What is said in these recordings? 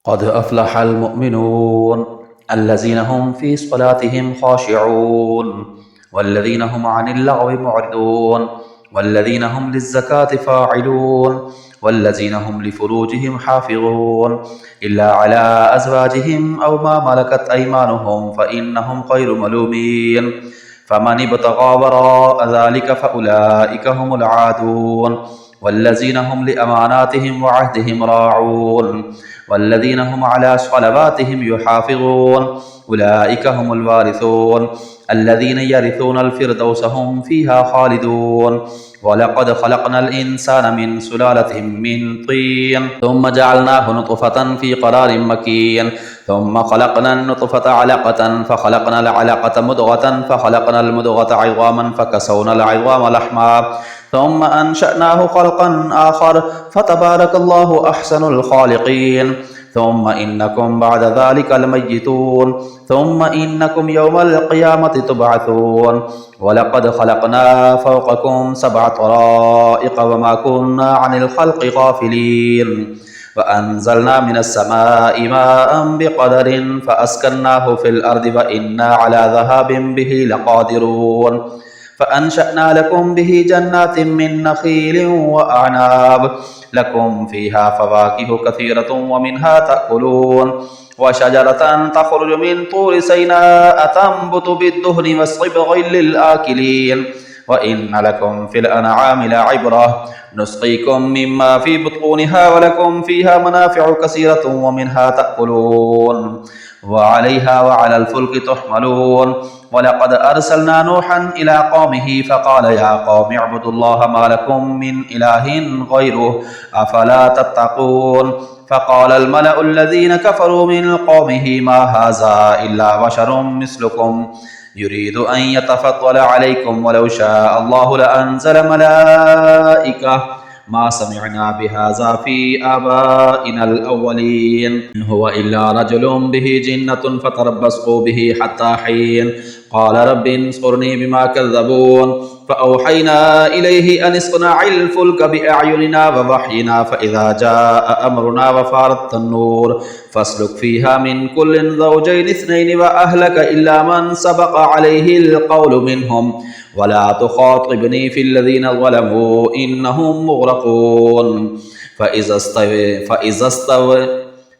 قد أفلح المؤمنون الذين هم في صلاتهم خاشعون والذين هم عن اللغو معرضون والذين هم للزكاة فاعلون والذين هم لفروجهم حافظون إلا على أزواجهم أو ما ملكت أيمانهم فإنهم غير ملومين فمن ابتغى وراء ذلك فأولئك هم العادون والذين هم لأماناتهم وعهدهم راعون والذين هم على صلواتهم يحافظون أولئك هم الوارثون الذين يرثون الفردوس هم فيها خالدون ولقد خلقنا الإنسان من سلالة من طين ثم جعلناه نطفة في قرار مكين ثم خلقنا النطفة علقة فخلقنا العلقة مضغة فخلقنا المضغة عظاما فكسونا العظام لحما ثم أنشأناه خلقا آخر فتبارك الله أحسن الخالقين ثم إنكم بعد ذلك لميتون ثم إنكم يوم القيامة تبعثون ولقد خلقنا فوقكم 7 طرائق وما كنا عن الخلق غافلين وأنزلنا من السماء ماء بقدر فأسكناه في الأرض وإنا على ذهاب به لقادرون فأنشأنا لكم به جنات من نخيل وأعناب لكم فيها فواكه كثيرة ومنها تأكلون وشجرة تخرج من طور سيناء تنبت بالدهن والصبغ للآكلين وإن لكم في الأنعام لعبرة نسقيكم مما في بطونها ولكم فيها منافع كثيرة ومنها تأكلون وعليها وعلى الفلك تحملون ولقد أرسلنا نوحا إلى قومه فقال يا قوم اعبدوا الله ما لكم من إله غيره أفلا تتقون فقال الملأ الذين كفروا من قومه ما هذا إلا بشر مثلكم يريد أن يتفضل عليكم ولو شاء الله لأنزل ملائكة ما سمعنا بهذا في آبائنا الأولين إن هو إلا رجل به جنة فتربصوا به حتى حين قال رب انصرني بما كذبون فأوحينا إليه أن اصنع الفلك بأعيننا ووحينا فإذا جاء أمرنا وفارت النور فاسلك فيها من كل زوجين 2 وأهلك إلا من سبق عليه القول منهم ولا تخاطبني في الذين ظلموا إنهم مغرقون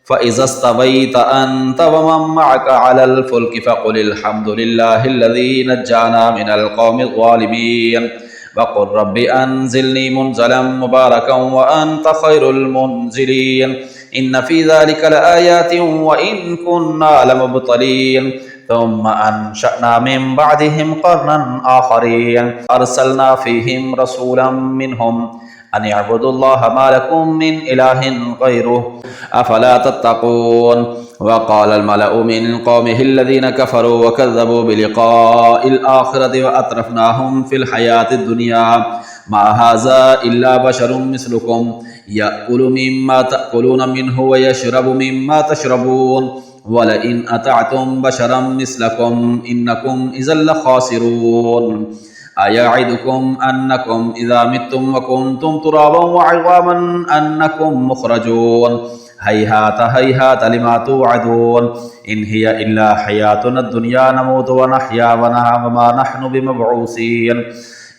فإذا استويت أنت ومن معك على الفلك فقل الحمد لله الذي نجانا من القوم الظالمين وقل رب أنزلني منزلا مباركا وأنت خير المنزلين إن في ذلك لآيات وإن كنا لمبطلين ثم أنشأنا من بعدهم قرنا آخرين أرسلنا فيهم رسولا منهم أن اعبدوا الله ما لكم من إله غيره أفلا تتقون وقال الملأ من قومه الذين كفروا وكذبوا بلقاء الآخرة وأترفناهم في الحياة الدنيا ما هذا إلا بشر مثلكم يأكل مما تأكلون منه ويشرب مما تشربون ولئن أطعتم بشرا مثلكم إنكم إذا لخاسرون أيعدكم أنكم إذا متم وكنتم ترابا وعظاما أنكم مخرجون هيهات هيهات لما توعدون إن هي إلا حياتنا الدنيا نموت ونحيا وننام وما نحن بمبعوثين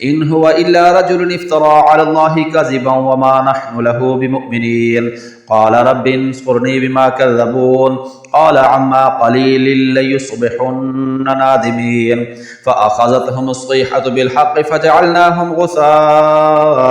إن هو إلا رجل افترى على الله كذبا وما نحن له بمؤمنين قال رب انصرني بما كذبون قال عما قليل ليصبحن نادمين فأخذتهم الصيحة بالحق فجعلناهم غثاء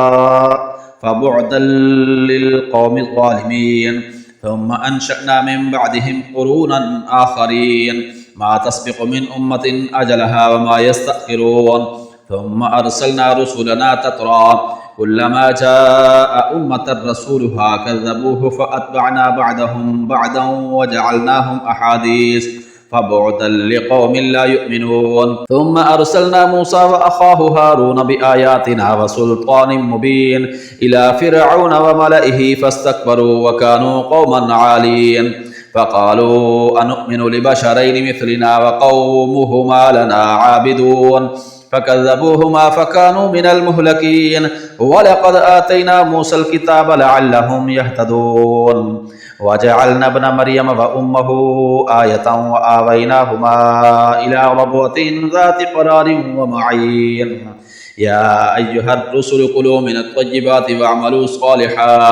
فبعدا للقوم الظالمين ثم أنشأنا من بعدهم قرونا آخرين ما تسبق من أمة أجلها وما يستأخرون ثم أرسلنا رسلنا تترى كلما جاء أمة رسولها كذبوه فأتبعنا بعدهم بعدا وجعلناهم أحاديث فبعدا لقوم لا يؤمنون ثم أرسلنا موسى وأخاه هارون بآياتنا وسلطان مبين إلى فرعون وملئه فاستكبروا وكانوا قوما عالين فقالوا أنؤمن لبشرين مثلنا وقومهما لنا عابدون فكذبوهما فكانوا من المهلكين ولقد آتينا موسى الكتاب لعلهم يهتدون وجعلنا ابن مريم وأمه آية وآويناهما إلى ربوة ذات قرار ومعين يا أيها الرسل كلوا من الطيبات واعملوا صالحا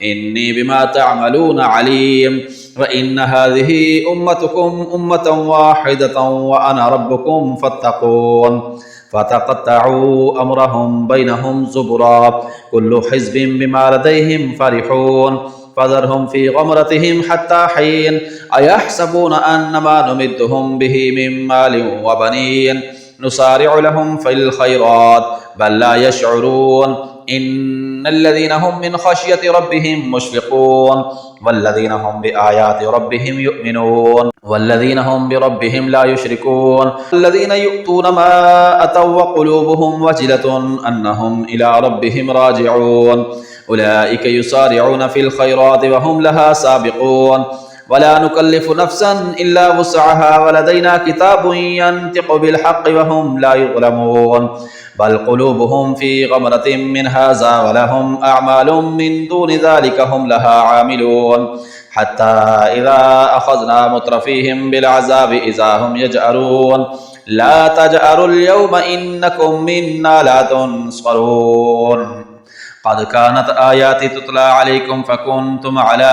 إني بما تعملون عليم وإن هذه أمتكم أمة واحدة وأنا ربكم فاتقون فتقطعوا أمرهم بينهم زبرا كل حزب بما لديهم فرحون فذرهم في غمرتهم حتى حين أيحسبون أن ما نمدهم به من مال وبنين نسارع لهم في الخيرات بل لا يشعرون إن الذين هم من خشية ربهم مشفقون والذين هم بآيات ربهم يؤمنون والذين هم بربهم لا يشركون الذين يؤتون ما أتوا وقلوبهم وجلة أنهم إلى ربهم راجعون أولئك يسارعون في الخيرات وهم لها سابقون ولا نكلف نفسا إلا وسعها ولدينا كتاب ينطق بالحق وهم لا يظلمون بل قلوبهم في غمرة من هذا ولهم أعمال من دون ذلك هم لها عاملون حتى إذا أخذنا مترفيهم بالعذاب إذا هم يجأرون لا تجأروا اليوم إنكم منا لا تنصرون قد كانت آياتي تتلى عليكم فكنتم على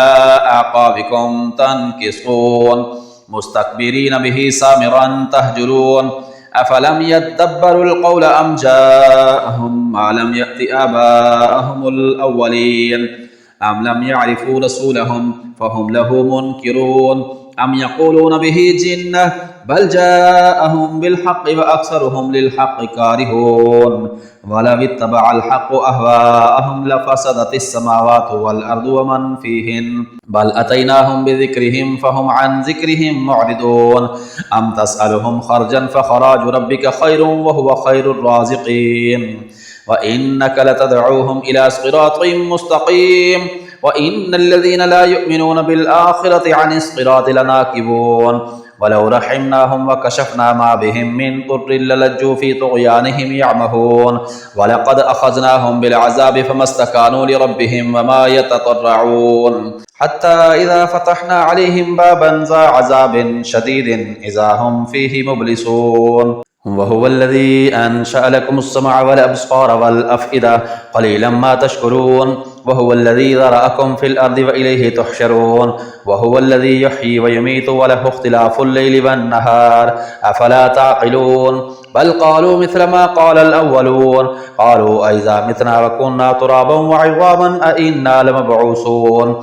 أعقابكم تنكصون مستكبرين به سامرا تهجرون أفلم يدبروا القول أم جاءهم ما لم يأت آباءهم الأولين أم لم يعرفوا رسولهم فهم له منكرون أم يقولون به جنة بل جاءهم بالحق وأكثرهم للحق كارهون ولو اتبع الحق أهواءهم لفسدت السماوات والأرض ومن فيهن بل أتيناهم بذكرهم فهم عن ذكرهم معرضون أم تسألهم خرجا فخراج ربك خير وهو خير الرازقين وإنك لتدعوهم إلى صراط مستقيم وإن الذين لا يؤمنون بالآخرة عن الصراط لناكبون ولو رحمناهم وكشفنا ما بهم من ضر للجوا في طغيانهم يعمهون ولقد أخذناهم بالعذاب فما استكانوا لربهم وما يتضرعون حتى إذا فتحنا عليهم بابا ذا عذاب شديد إذا هم فيه مبلسون وهو الذي أنشأ لكم السمع والأبصار والأفئدة قليلا ما تشكرون وهو الذي ذرأكم في الأرض وإليه تحشرون وهو الذي يحيي ويميت وله اختلاف الليل والنهار أفلا تعقلون بل قالوا مثل ما قال الأولون قالوا أئذا متنا وكنا ترابا وعظاما أئنا لمبعوثون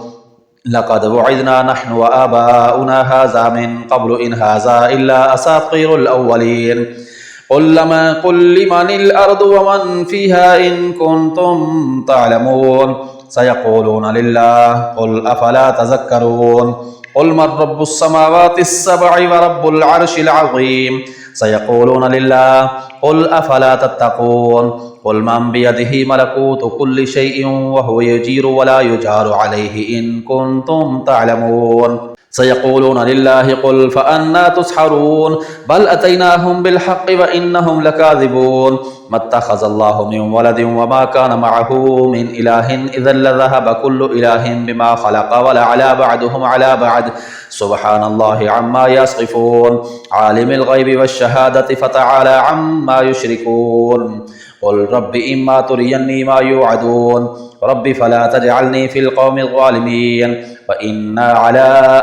لقد وعدنا نحن وآباؤنا هذا من قبل إن هذا إلا أساطير الأولين قل لمن الأرض ومن فيها إن كنتم تعلمون سيقولون لله قل أفلا تذكرون قل من رب السماوات السبع ورب العرش العظيم سيقولون لله قل أفلا تتقون قل من بيده ملكوت كل شيء وهو يجير ولا يجار عليه إن كنتم تعلمون سيقولون لله قل فأنا تسحرون بل أتيناهم بالحق وإنهم لكاذبون ما اتخذ الله من ولد وما كان معه من إله إذا لذهب كل إله بما خلق ولعلى بعضهم على بعض سبحان الله عما يصفون عالم الغيب والشهادة فتعالى عما يشركون قل رب إما تريني ما يوعدون رب فلا تجعلني في القوم الظالمين وإنا على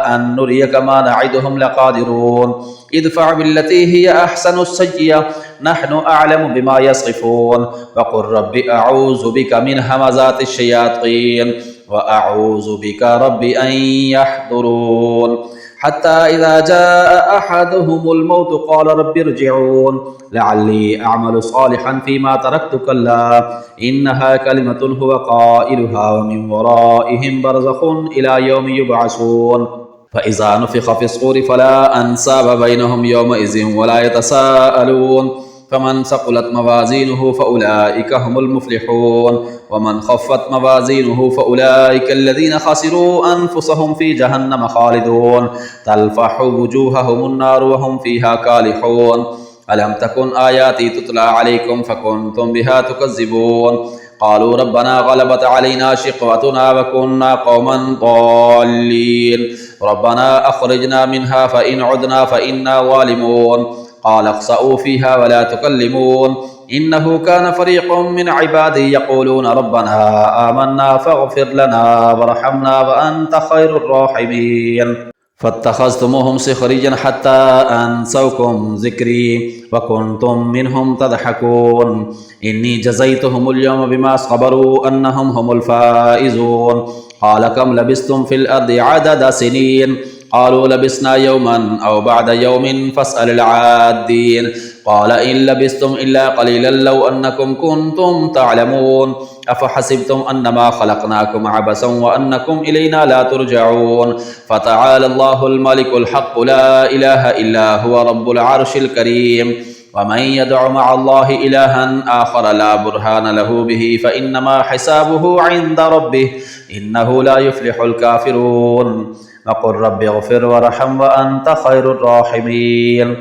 أن نريك ما نعدهم لقادرون ادفع بالتي هي أحسن السيئة نحن أعلم بما يصفون وقل رب أعوذ بك من همزات الشياطين وأعوذ بك رب أن يحضرون حتى إذا جاء أحدهم الموت قال رب ارجعون لعلي أعمل صالحا فيما تركت كلا إنها كلمة هو قائلها ومن ورائهم برزخ إلى يوم يبعثون فإذا نفخ في الصور فلا أنساب بينهم يومئذ ولا يتساءلون فمن ثقلت موازينه فأولئك هم المفلحون ومن خفت موازينه فأولئك الذين خسروا أنفسهم في جهنم خالدون تلفح وجوههم النار وهم فيها كالحون ألم تكن آياتي تتلى عليكم فكنتم بها تكذبون قالوا ربنا غلبت علينا شقوتنا وكنا قوما ضالين ربنا أخرجنا منها فإن عدنا فإنا ظالمون قال اخسئوا فيها ولا تكلمون إنه كان فريق من عبادي يقولون ربنا آمنا فاغفر لنا وارحمنا وأنت خير الراحمين فاتخذتموهم سخريا حتى أنسوكم ذكري وكنتم منهم تضحكون إني جزيتهم اليوم بما صبروا أنهم هم الفائزون قال كم لبثتم في الأرض عدد سنين قالوا لبثنا يوما أو بعد يوم فاسأل العادين قال إن لبثتم إلا قليلا لو أنكم كنتم تعلمون أفحسبتم أنما خلقناكم عبثا وأنكم إلينا لا ترجعون فتعالى الله الملك الحق لا إله إلا هو رب العرش الكريم ومن يدع مع الله إلها آخر لا برهان له به فإنما حسابه عند ربه إنه لا يفلح الكافرون وقل رب اغفر وارحم وأنت خير الراحمين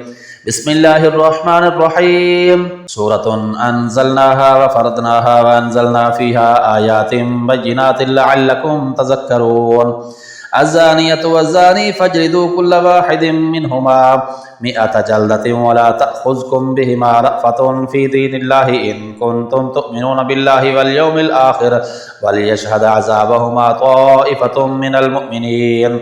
بسم الله الرحمن الرحيم سورة أنزلناها وفرضناها وأنزلنا فيها آيات بينات لعلكم تذكرون الزانية والزاني فاجلدوا كل واحد منهما 100 جلدة ولا تأخذكم بهما رأفة في دين الله إن كنتم تؤمنون بالله واليوم الآخر وليشهد عذابهما طائفة من المؤمنين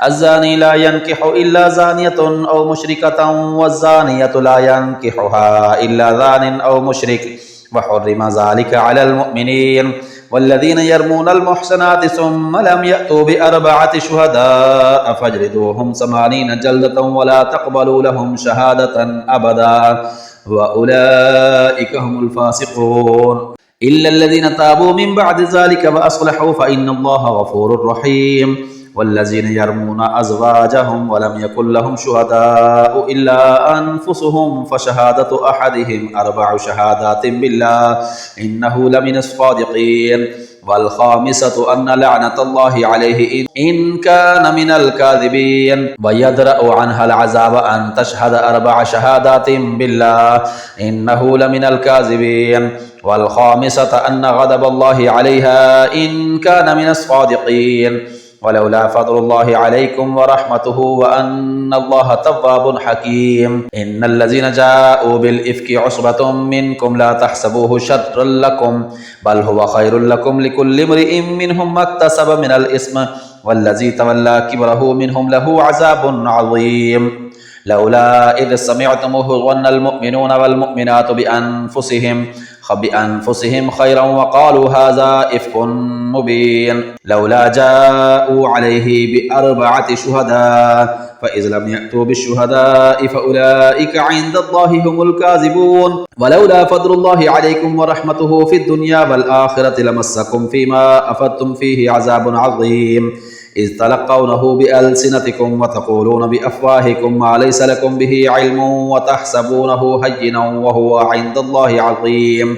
الزاني لا ينكح إلا زانية أو مشركة والزانية لا ينكحها إلا زان أو مشرك وحرم ذلك على المؤمنين والذين يرمون المحسنات ثم لم يأتوا ب4 شهداء فاجلدوهم 80 جلدة ولا تقبلوا لهم شهادة أبدا وأولئك هم الفاسقون إلا الذين تابوا من بعد ذلك وأصلحوا فإن الله غفور رحيم والذين يرمون أزواجهم ولم يكن لهم شهداء إلا أنفسهم فشهادة أحدهم 4 شهادات بالله إنه لمن الصادقين والخامسة أن لعنة الله عليه إن كان من الكاذبين ويدرأ عنها العذاب أن تشهد 4 شهادات بالله إنه لمن الكاذبين والخامسة أن غضب الله عليها إن كان من الصادقين ولولا فضل الله عليكم ورحمته وأن الله تواب حكيم إن الذين جاءوا بالإفك عصبة منكم لا تحسبوه شرا لكم بل هو خير لكم لكل امرئ منهم ما اكتسب من الإثم والذي تولى كبره منهم له عذاب عظيم لولا إذ سمعتموه ظن المؤمنون والمؤمنات بأنفسهم خيرا وقالوا هذا إفك مبين لولا جاءوا عليه ب4 شهداء فإذ لم يأتوا بالشهداء فأولئك عند الله هم الكاذبون ولولا فضل الله عليكم ورحمته في الدنيا والآخرة لمسكم فيما أفدتم فيه عذاب عظيم إذ تلقونه بألسنتكم وتقولون بأفواهكم ما ليس لكم به علم وتحسبونه هينا وهو عند الله عظيم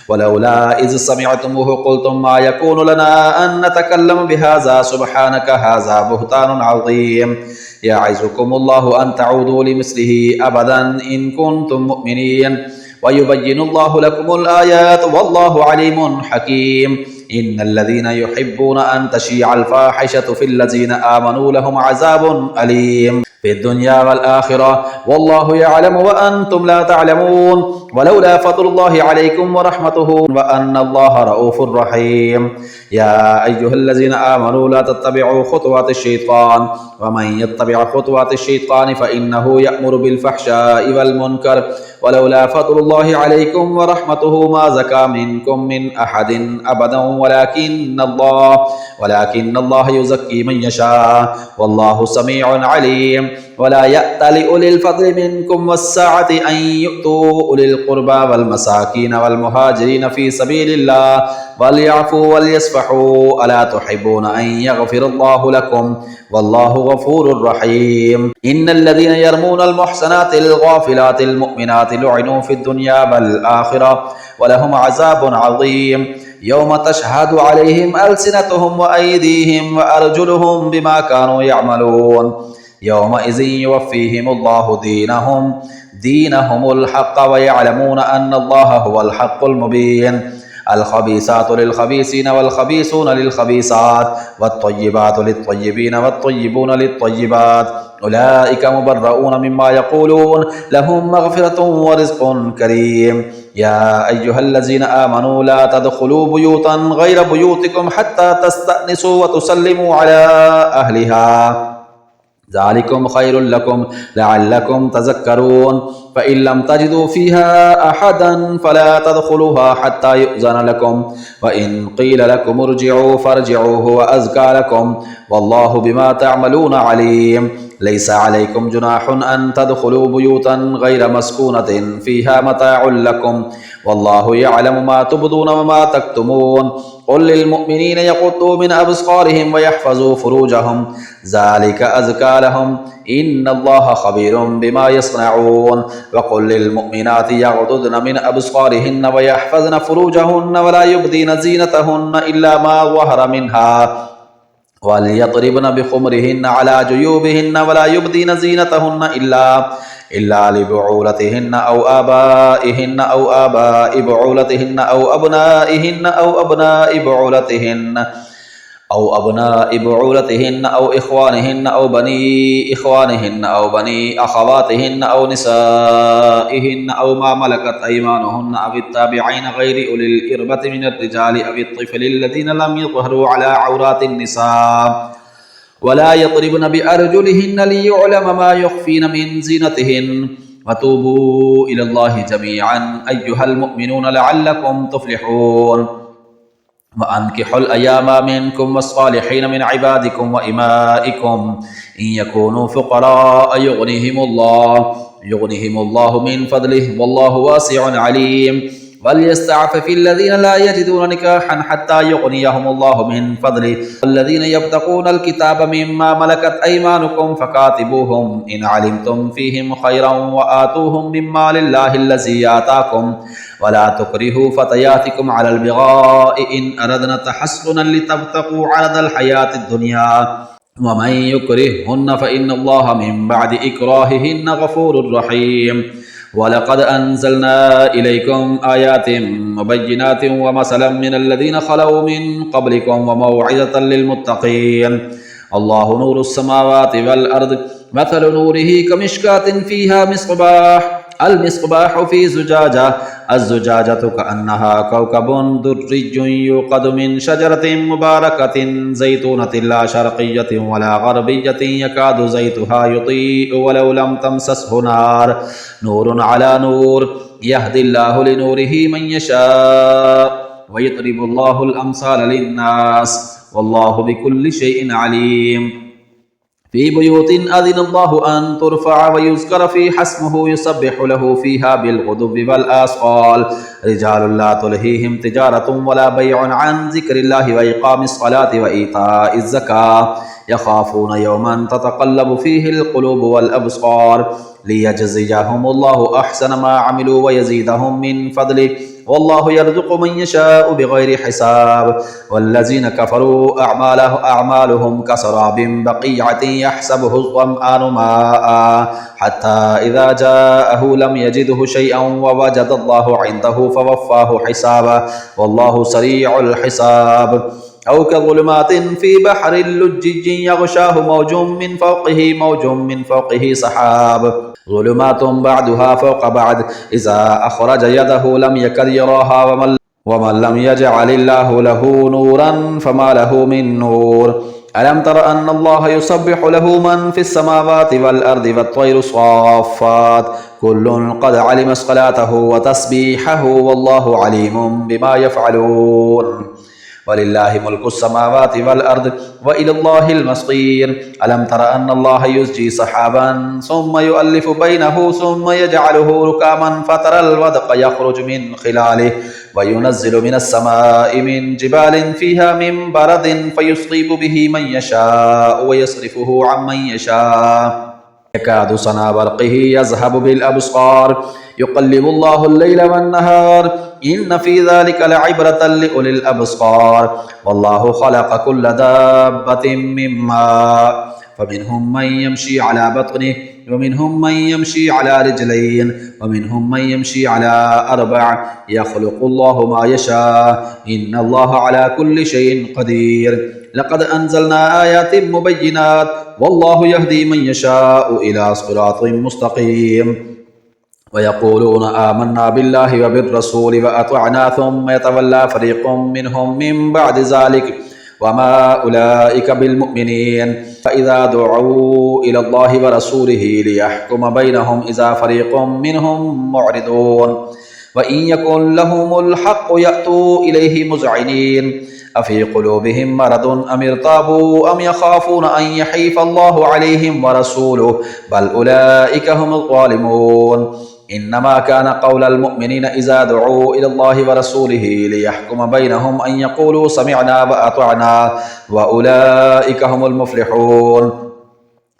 ولولا إذ سمعتموه قلتم ما يكون لنا أن نتكلم بهذا سبحانك هذا بهتان عظيم يعظكم الله أن تعودوا لمثله أبدا إن كنتم مؤمنين ويبين الله لكم الآيات والله عليم حكيم إن الذين يحبون أن تشيع الفاحشة في الذين آمنوا لهم عذاب أليم في الدنيا والآخرة والله يعلم وأنتم لا تعلمون ولولا فضل الله عليكم ورحمته وأن الله رؤوف رحيم يا أيها الذين آمنوا لا تتبعوا خطوات الشيطان ومن يتبع خطوات الشيطان فإنه يأمر بالفحشاء والمنكر ولولا فضل الله عليكم ورحمته ما زكى منكم من أحد أبدا ولكن الله يزكي من يشاء والله سميع عليم ولا يأتل أولي الفضل منكم والسعة أن يؤتوا أولي القربى والمساكين والمهاجرين في سبيل الله وليعفوا وليصفحوا ألا تحبون أن يغفر الله لكم والله غفور رحيم إن الذين يرمون المحسنات الغافلات المؤمنات لعنوا في الدنيا والآخرة ولهم عذاب عظيم يوم تشهد عليهم ألسنتهم وأيديهم وأرجلهم بما كانوا يعملون يومئذ يوفيهم الله دينهم الحق ويعلمون أن الله هو الحق المبين الخبيثات للخبيثين والخبيثون للخبيثات والطيبات للطيبين والطيبون للطيبات أولئك مبرؤون مما يقولون لهم مغفرة ورزق كريم. يا أيها الذين آمنوا لا تدخلوا بيوتا غير بيوتكم حتى تستأنسوا وتسلموا على أهلها ذلكم خير لكم لعلكم تذكرون. فإن لم تجدوا فيها أحدا فلا تدخلوها حتى يؤذن لكم وإن قيل لكم ارجعوا فارجعوا هو أزكى لكم والله بما تعملون عليم. ليس عليكم جناح أن تدخلوا بيوتا غير مسكونة فيها متاع لكم والله يعلم ما تبدون وما تكتمون. قل للمؤمنين يغضوا من أبصارهم ويحفظوا فروجهم ذلك أزكى لهم إن الله خبير بما يصنعون. وقل للمؤمنات يغضضن من أبصارهن ويحفظن فروجهن ولا يبدين زينتهن إلا ما ظهر منها وليضربن بخمرهن على جيوبهن ولا يبدين زينتهن إلا لبعولتهن أو آبائهن أو آباء بعولتهن أو أبنائهن أو أبناء بعولتهن أو إخوانهن أو بني إخوانهن أو بني أخواتهن أو نسائهن أو ما ملكت أيمانهن أو التابعين غير أولي الإربة من الرجال أو الطفل الذين لم يظهروا على عورات النساء ولا يضربن بأرجلهن ليعلم ما يخفين من زينتهن. وتوبوا إلى الله جميعا أيها المؤمنون لعلكم تفلحون. وأنكحوا الأيام منكم والصالحين من عبادكم وإمائكم إن يكونوا فقراء يغنيهم الله من فضله والله واسع عليم. وليستعفف الذين لا يجدون نكاحا حتى يغنيهم الله من فضله والذين يبتغون الكتاب مما ملكت أيمانكم فكاتبوهم إن علمتم فيهم خيرا وآتوهم من مال الله الذي آتاكم ولا تكرهوا فتياتكم على البغاء إن أردنا تحصنا لتبتغوا عرض الحياة الدنيا ومن يكرههن فإن الله من بعد إكراههن غفور رحيم. ولقد أنزلنا إليكم آيات مبينات ومثلا من الذين خلوا من قبلكم وموعظة للمتقين. الله نور السماوات والأرض مثل نوره كمشكاة فيها المصباح في زجاجة الزجاجة كأنها كوكب دري يوقد من شجرة مباركة زيتونة لا شرقية ولا غربية يكاد زيتها يضيء ولو لم تمسسه نور على نور يهدي الله لنوره من يشاء ويضرب الله الأمثال للناس والله بكل شيء عليم. في بيوت أذن الله أن ترفع ويذكر فيها اسمه يسبح له فيها بالغدو والآصال رجال لا تلهيهم تجارة ولا بيع عن ذكر الله وإقام الصلاة وإيتاء الزكاة يخافون يوما تتقلب فيه القلوب والأبصار ليجزيهم الله أحسن ما عملوا ويزيدهم من فضله والله يرزق من يشاء بغير حساب. والذين كفروا أعمالهم كسراب بقيعة يحسبه الظمآن ماء حتى إذا جاءه لم يجده شيئا ووجد الله عنده فوفاه حسابه والله سريع الحساب. أو كظلمات في بحر لجج يغشاه موج من فوقه سحاب ظلمات بعدها فوق بعد إذا أخرج يده لم يكد يراها ومن لم يجعل الله له نورا فما له من نور. ألم تر أن الله يسبح له من في السماوات والأرض والطير صافات كل قد علم صلاته وتسبيحه والله عليم بما يفعلون. ولله ملك السماوات والأرض وإلى الله المصير. ألم تر أن الله يزجي سحابا ثم يؤلف بينه ثم يجعله ركاما فترى الودق يخرج من خلاله وينزل من السماء من جبال فيها من برد فيصيب به من يشاء ويصرفه عن من يشاء يكاد سنا برقه يذهب بالأبصار يقلب الله الليل والنهار إن في ذلك لعبرة لأولي الأبصار. والله خلق كل دابة من ماء فمنهم من يمشي على بطنه ومنهم من يمشي على رجلين ومنهم من يمشي على أربع يخلق الله ما يشاء إن الله على كل شيء قدير لقد أنزلنا آيات مبينات والله يهدي من يشاء إلى صراط مستقيم ويقولون آمنا بالله وبالرسول وأطعنا ثم يتولى فريق منهم من بعد ذلك وما أولئك بالمؤمنين فإذا دعوا إلى الله ورسوله ليحكم بينهم إذا فريق منهم معرضون وإن يكن لهم الحق يأتوا إليه مذعنين أفي قلوبهم مرض أم ارتابوا أم يخافون أن يحيف الله عليهم ورسوله بل أولئك هم الظالمون إنما كان قول المؤمنين إذا دعوا إلى الله ورسوله ليحكم بينهم أن يقولوا سمعنا وأطعنا وأولئك هم المفلحون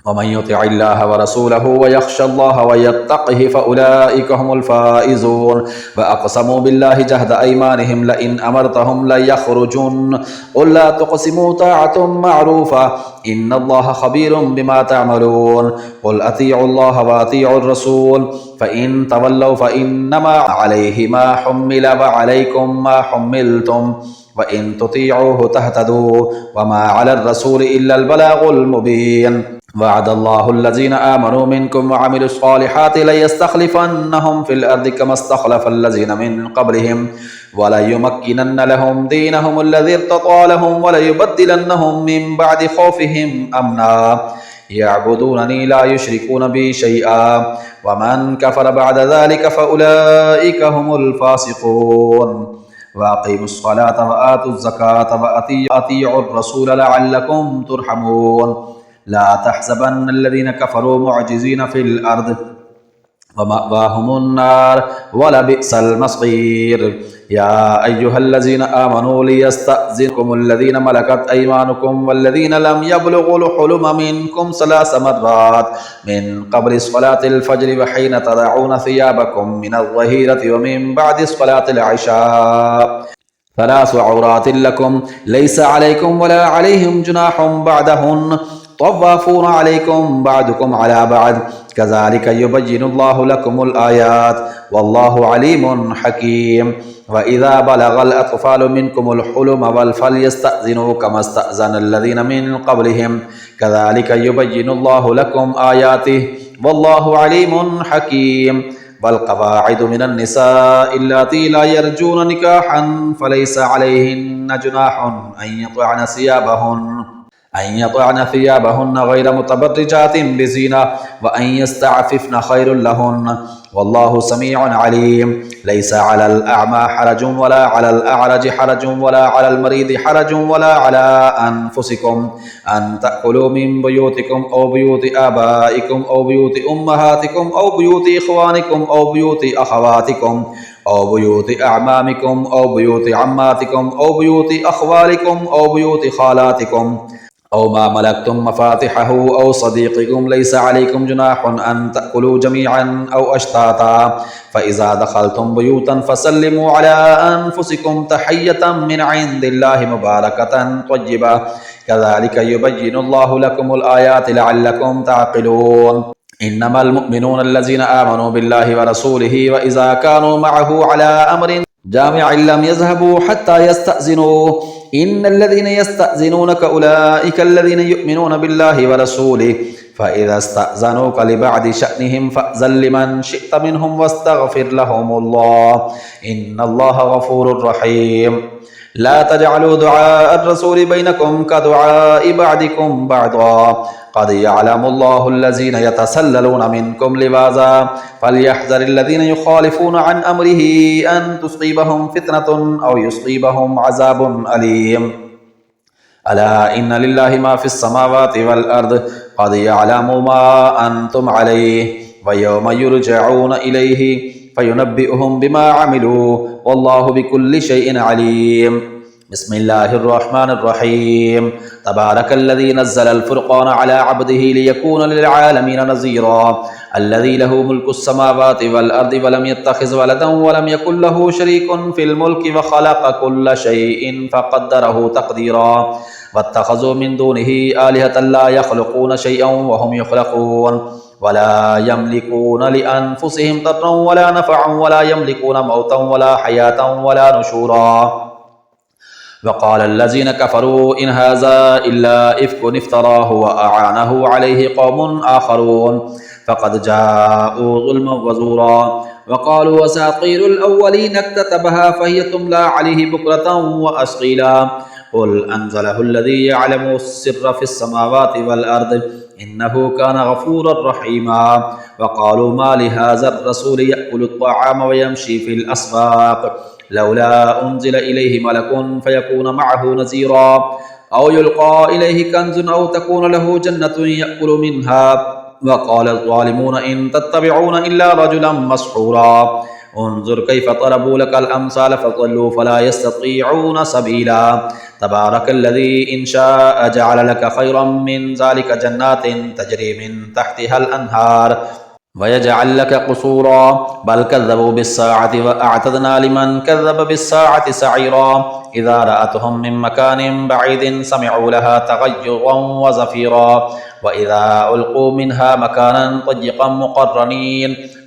ومن يطع الله ورسوله ويخشى الله ويتقه فأولئك هم الفائزون وأقسموا بالله جهد أيمانهم لئن أمرتهم ليخرجن قل لا تقسموا طاعة معروفة إن الله خبير بما تعملون قل أطيعوا الله وأطيعوا الرسول فإن تولوا فإنما عليه ما حمل وعليكم ما حملتم وإن تطيعوه تهتدوا وما على الرسول إلا البلاغ المبين وعد الله الذين آمنوا منكم وعملوا الصالحات ليستخلفنهم في الأرض كما استخلف الذين من قبلهم وليمكنن لهم دينهم الذي ارتضى لهم وليبدلنهم من بعد خوفهم أمنا يعبدونني لا يشركون بي شيئا ومن كفر بعد ذلك فأولئك هم الفاسقون وأقيموا الصلاة وآتوا الزكاة وأطيعوا الرسول لعلكم ترحمون لا تحسبن الذين كفروا معجزين في الأرض ومأواهم النار ولبئس المصير يا أيها الذين آمنوا ليستأذنكم الذين ملكت أيمانكم والذين لم يبلغوا الحلم منكم 3 مرات من قبل صلاة الفجر وحين تضعون ثيابكم من الظهيرة ومن صلاة صلاة العشاء 3 عورات لكم ليس عليكم ولا عليهم جناح بعدهن طوافون عليكم بعضكم على بعض كذلك يبين الله لكم الآيات والله عليم حكيم وإذا بلغ الأطفال منكم الحلم فليستأذنوا كما استأذن الذين من قبلهم كذلك يبين الله لكم آياته والله عليم حكيم والقواعد من النساء اللاتي لا يرجون نكاحا فليس عليهن جناح أن يطعن ثيابهن غير متبرجات بزينة وأن يستعففن خير لهن والله سميع عليم ليس على الأعمى حرج ولا على الأعرج حرج ولا على المريض حرج ولا على أنفسكم أن تأكلوا من بيوتكم أو بيوت آبائكم أو بيوت أمهاتكم أو بيوت إخوانكم أو بيوت أخواتكم أو بيوت أعمامكم أو بيوت عماتكم أو بيوت أخوالكم أو بيوت خالاتكم أو ما ملكتم مفاتحه أو صديقكم ليس عليكم جناح أن تأكلوا جميعا أو أشتاتا فإذا دخلتم بيوتا فسلموا على أنفسكم تحية من عند الله مباركة طيبة كذلك يبين الله لكم الآيات لعلكم تعقلون إنما المؤمنون الذين آمنوا بالله ورسوله وإذا كانوا معه على أمر جامع لم يذهبوا حتى يستأذنوا إن الذين يستأذنونك أولئك الذين يؤمنون بالله ورسوله فإذا استأذنوك لبعض شأنهم فأذن لمن شئت منهم واستغفر لهم الله إن الله غفور رحيم لا تجعلوا دعاء الرسول بينكم كدعاء بعضكم بعضا قد يعلم الله الذين يتسللون منكم لواذا فليحذر الذين يخالفون عن أمره أن تصيبهم فتنة أو يصيبهم عذاب أليم ألا إن لله ما في السماوات والأرض قد يعلم ما أنتم عليه ويوم يرجعون إليه فينبئهم بما عملوا والله بكل شيء عليم بسم الله الرحمن الرحيم تبارك الذي نزل الفرقان على عبده ليكون للعالمين نذيرا الذي له ملك السماوات والأرض ولم يتخذ ولدا ولم يكن له شريك في الملك وخلق كل شيء فقدره تقديرا واتخذوا من دونه آلهة لا يخلقون شيئا وهم يخلقون ولا يملكون لأنفسهم ضرا ولا نفعا ولا يملكون موتا ولا حياة ولا نشورا. وقال الذين كفروا إن هذا إلا إفك افتراه وأعانه عليه قوم آخرون فقد جاءوا ظلما وزورا. وقالوا أساطير الأولين اكتتبها فهي تملى عليه بكرة وأصيلا. قل أنزله الذي يعلم السر في السماوات والأرض إنه كان غفورا رحيما. وقالوا ما لهذا الرسول يأكل الطعام ويمشي في الأسواق لولا أنزل إليه ملك فيكون معه نذيرا أو يلقى إليه كنز أو تكون له جنة يأكل منها. وقال الظالمون إن تتبعون إلا رجلا مسحورا. انظر كيف ضربوا لك الأمثال فضلوا فلا يستطيعون سبيلا. تبارك الذي إن شاء جعل لك خيرا من ذلك جنات تجري من تحتها الأنهار ويجعل لك قصورا بل كذبوا بالساعة وأعتدنا لمن كذب بالساعة سعيرا. إذا رأتهم من مكان بعيد سمعوا لها تغيظا وزفيرا وإذا ألقوا منها مكانا ضيقا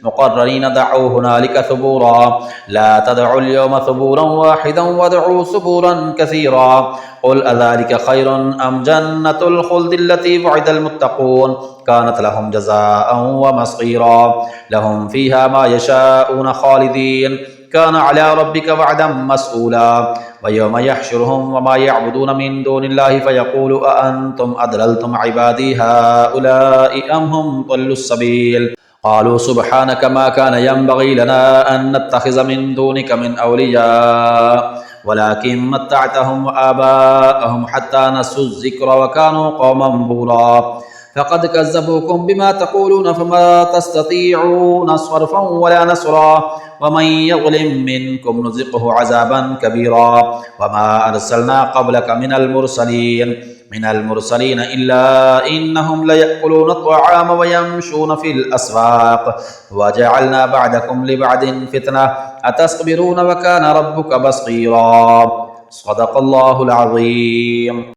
مقرنين دعوا هنالك ثبورا. لا تدعوا اليوم ثبورا واحدا وادعوا ثبورا كثيرا. قل أذلك خير أم جنة الخلد التي وعد المتقون كانت لهم جزاء ومصيرا لهم فيها ما يشاءون خالدين كان على ربك وعدا مسئولا. ويوم يحشرهم وما يعبدون من دون الله فيقول أأنتم أضللتم عبادي هؤلاء أم هم ضلوا السبيل. قالوا سبحانك ما كان ينبغي لنا أن نتخذ من دونك من أولياء ولكن متعتهم وآباءهم حتى نسوا الذكر وكانوا قوما بورا. فقد كذبوكم بما تقولون فما تستطيعون صرفا ولا نصرا. ومن يظلم منكم نذقه عذابا كبيرا. وما أرسلنا قبلك من المرسلين إلا إنهم ليأكلون الطعام ويمشون في الأسواق وجعلنا بعدكم لبعد فتنة أتصبرون وكان ربك بصيرا. صدق الله العظيم.